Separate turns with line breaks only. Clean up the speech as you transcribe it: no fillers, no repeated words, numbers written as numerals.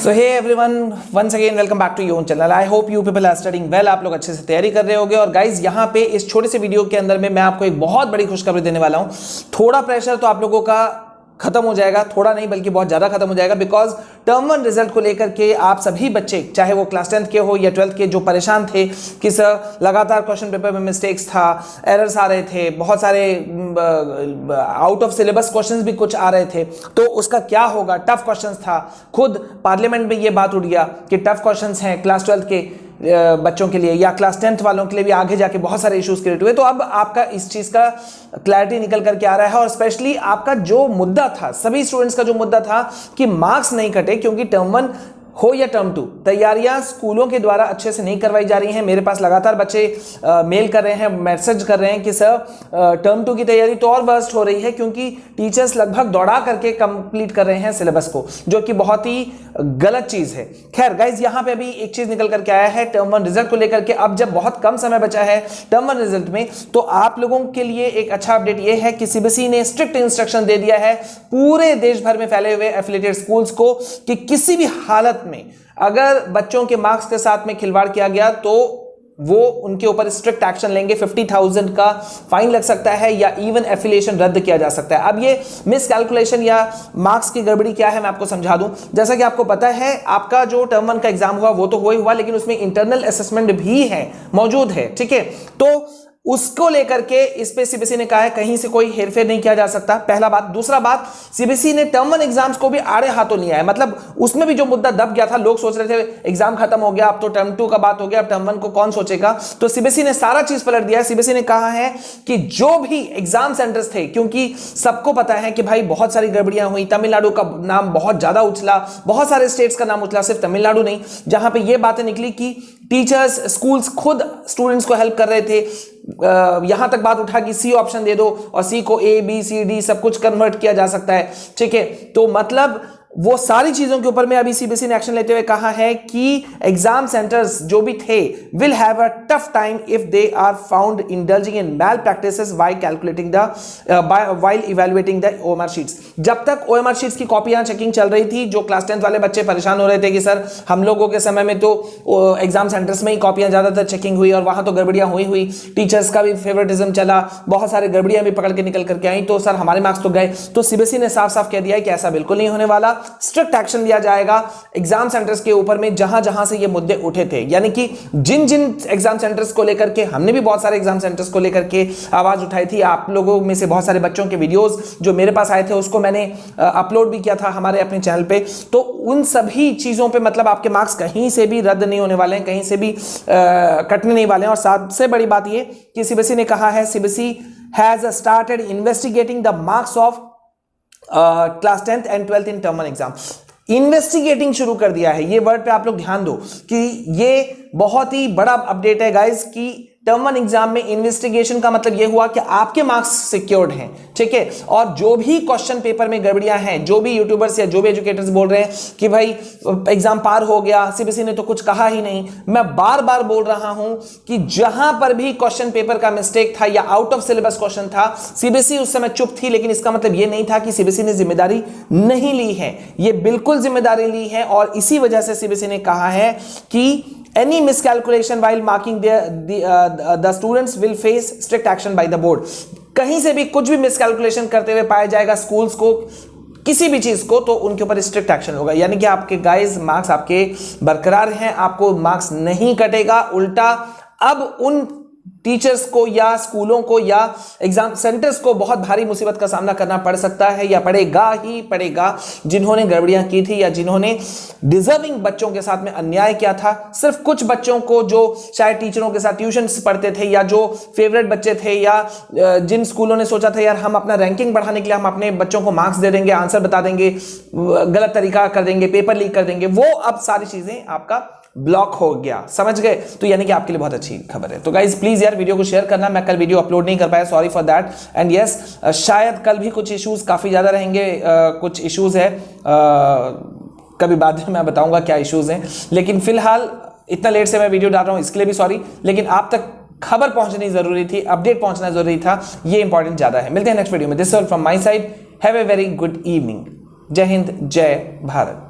So hey everyone, once again welcome back to your channel. I hope you people are studying well. आप लोग अच्छे से तैयारी कर रहे होंगे। और गाइज यहाँ पे इस छोटे से वीडियो के अंदर में मैं आपको एक बहुत बड़ी खुशखबरी देने वाला हूँ। थोड़ा प्रेशर तो आप लोगों का खत्म हो जाएगा, थोड़ा नहीं बल्कि बहुत ज्यादा खत्म हो जाएगा, बिकॉज टर्म 1 रिजल्ट को लेकर के आप सभी बच्चे, चाहे वो क्लास 10th के हो या 12th के, जो परेशान थे कि सर लगातार क्वेश्चन पेपर में मिस्टेक्स था, एरर्स आ रहे थे, बहुत सारे आउट ऑफ सिलेबस क्वेश्चंस भी कुछ आ रहे थे, तो उसका क्या होगा, टफ क्वेश्चंस था। खुद पार्लियामेंट में ये बात उठ गया कि टफ क्वेश्चंस हैं क्लास 12th के बच्चों के लिए या क्लास 10th वालों के लिए भी आगे जाके बहुत सारे इश्यूज क्रिएट हुए। तो अब आपका इस चीज का क्लैरिटी निकल करके आ रहा है। और स्पेशली आपका जो मुद्दा था, सभी स्टूडेंट्स का जो मुद्दा था कि मार्क्स नहीं कटे, क्योंकि टर्म 1 हो या टर्म 2, तैयारियां स्कूलों के द्वारा अच्छे से नहीं करवाई जा रही हैं। मेरे पास लगातार बच्चे मेल कर रहे हैं, मैसेज कर रहे हैं कि सर टर्म 2 की तैयारी तो और वर्स्ट हो रही है, क्योंकि टीचर्स लगभग दौड़ा करके कंप्लीट कर रहे हैं सिलेबस को, जो कि बहुत ही गलत चीज है। खैर गाइज, यहां पे अभी एक चीज निकल करके आया है टर्म 1 रिजल्ट को लेकर के। अब जब बहुत कम समय बचा है टर्म 1 रिजल्ट में, तो आप लोगों के लिए एक अच्छा अपडेट यह है कि सीबीएसई ने स्ट्रिक्ट इंस्ट्रक्शन दे दिया है पूरे देश भर में फैले हुए एफिलिएटेड स्कूल्स को कि किसी भी हालत में अगर बच्चों के मार्क्स के साथ में खिलवाड़ किया गया तो वो उनके ऊपर स्ट्रिक्ट एक्शन लेंगे। 50,000 का फाइन लग सकता है या इवन एफिलिएशन रद्द किया जा सकता है। अब ये मिस कैलकुलेशन या मार्क्स की गड़बड़ी क्या है, मैं आपको समझा दूं। जैसा कि आपको पता है, आपका जो टर्म 1 का एग्जाम हुआ वो तो हुआ, लेकिन उसमें इंटरनल असेसमेंट भी है, मौजूद है, ठीक है। तो उसको लेकर के इस पे सीबीएसई ने कहा है कहीं से कोई हेरफेर नहीं किया जा सकता, पहला बात। दूसरा बात, सीबीएसई ने टर्म 1 एग्जाम्स को भी आड़े हाथों लिया है। मतलब उसमें भी जो मुद्दा दब गया था, लोग सोच रहे थे एग्जाम खत्म हो गया, अब तो टर्म 2 का बात हो गया, अब टर्म 1 को कौन सोचेगा। तो सीबीएसई ने सारा चीज पलट दिया है। सीबीएसई ने कहा है कि जो भी एग्जाम सेंटर्स थे, क्योंकि सबको पता है कि भाई बहुत सारी गड़बड़ियां हुई, तमिलनाडु का नाम बहुत ज्यादा उछला, बहुत सारे स्टेट्स का नाम उछला, सिर्फ तमिलनाडु नहीं, जहां पे ये बातें निकली कि टीचर्स, स्कूल्स खुद स्टूडेंट्स को हेल्प कर रहे थे। यहां तक बात उठा कि सी ऑप्शन दे दो और सी को ए बी सी डी सब कुछ कन्वर्ट किया जा सकता है, ठीक है। तो मतलब वो सारी चीजों के ऊपर में अभी सीबीएसई ने एक्शन लेते हुए कहा है कि एग्जाम सेंटर्स जो भी थे will have a tough time if they are found indulging in malpractices while calculating while evaluating the OMR sheets. जब तक ओएमआर शीट्स की कॉपियां चेकिंग चल रही थी, जो क्लास 10th वाले बच्चे परेशान हो रहे थे कि सर हम लोगों के समय में तो एग्जाम सेंटर्स में ही कॉपियां ज्यादातर चेकिंग हुई और वहां तो गड़बड़ियां हुई, टीचर्स का भी फेवरेटिज्म चला, बहुत सारे गड़बड़ियां भी पकड़ के निकल करके आई, तो सर हमारे मार्क्स तो गए। तो सीबीएसई ने साफ साफ कह दिया है कि ऐसा बिल्कुल नहीं होने वाला। स्ट्रिक्ट एक्शन लिया जाएगा एग्जाम सेंटर्स के ऊपर में जहां जहां से ये मुद्दे उठे थे। यानी कि जिन जिन एग्जाम सेंटर्स को लेकर के, हमने भी बहुत सारे एग्जाम सेंटर्स को लेकर के आवाज उठाई थी, आप लोगों में से बहुत सारे बच्चों के वीडियोस जो मेरे पास आए थे उसको मैंने अपलोड भी किया था हमारे अपने चैनल पे। तो उन सभी चीजों पे मतलब आपके मार्क्स कहीं से भी रद्द नहीं होने वाले हैं, कहीं से भी कटने नहीं वाले हैं। और सबसे बड़ी बात ये कि सीबीएसई ने कहा है, CBSE has started investigating the marks of class 10th and 12th in term 1 exam. Investigating शुरू कर दिया है। ये वर्ड पे आप लोग ध्यान दो कि ये बहुत ही बड़ा अपडेट है गाइस कि टर्म 1 एग्जाम में इन्वेस्टिगेशन का मतलब यह हुआ कि आपके मार्क्स सिक्योर्ड हैं, ठीक है। और जो भी क्वेश्चन पेपर में गड़बड़ियां हैं, जो भी यूट्यूबर्स या जो भी एजुकेटर्स बोल रहे हैं कि भाई एग्जाम पार हो गया, सीबीएसई ने तो कुछ कहा ही नहीं, मैं बार बार बोल रहा हूं कि जहां पर भी क्वेश्चन पेपर का मिस्टेक था या आउट ऑफ सिलेबस क्वेश्चन था, सीबीएसई उस समय चुप थी। लेकिन इसका मतलब यह नहीं था कि सीबीएसई ने जिम्मेदारी नहीं ली है, यह बिल्कुल जिम्मेदारी ली है। और इसी वजह से सीबीएसई ने कहा है कि any miscalculation while marking the students will face strict action by the board। कहीं से भी कुछ भी मिसकैलकुलेशन करते हुए पाया जाएगा स्कूल्स को, किसी भी चीज को, तो उनके ऊपर स्ट्रिक्ट एक्शन होगा। यानी कि आपके गाइस मार्क्स आपके बरकरार हैं, आपको मार्क्स नहीं कटेगा। उल्टा अब उन टीचर्स को या स्कूलों को या एग्जाम सेंटर्स को बहुत भारी मुसीबत का सामना करना पड़ सकता है या पड़ेगा ही पड़ेगा, जिन्होंने गड़बड़ियां की थी या जिन्होंने डिजर्विंग बच्चों के साथ में अन्याय किया था। सिर्फ कुछ बच्चों को जो शायद टीचरों के साथ ट्यूशन पढ़ते थे या जो फेवरेट बच्चे थे या जिन स्कूलों ने सोचा था यार हम अपना रैंकिंग बढ़ाने के लिए हम अपने बच्चों को मार्क्स दे देंगे, आंसर बता देंगे, गलत तरीका कर देंगे, पेपर लीक कर देंगे, वो अब सारी चीजें आपका ब्लॉक हो गया, समझ गए। तो यानी कि आपके लिए बहुत अच्छी खबर है। तो गाइज प्लीज यार वीडियो को शेयर करना। मैं कल वीडियो अपलोड नहीं कर पाया, sorry for that. And yes, शायद कल भी कुछ इश्यूज काफी ज्यादा रहेंगे, कुछ इश्यूज है, कभी बाद में मैं बताऊंगा क्या इश्यूज हैं। लेकिन फिलहाल इतना लेट से मैं वीडियो डाल रहा हूं, इसके लिए भी सॉरी। लेकिन आप तक खबर पहुंचनी जरूरी थी, अपडेट पहुंचना जरूरी था, ये इंपॉर्टेंट ज्यादा है। मिलते हैं नेक्स्ट वीडियो में। This is all from my side. Have a very good evening. जय हिंद, जय भारत।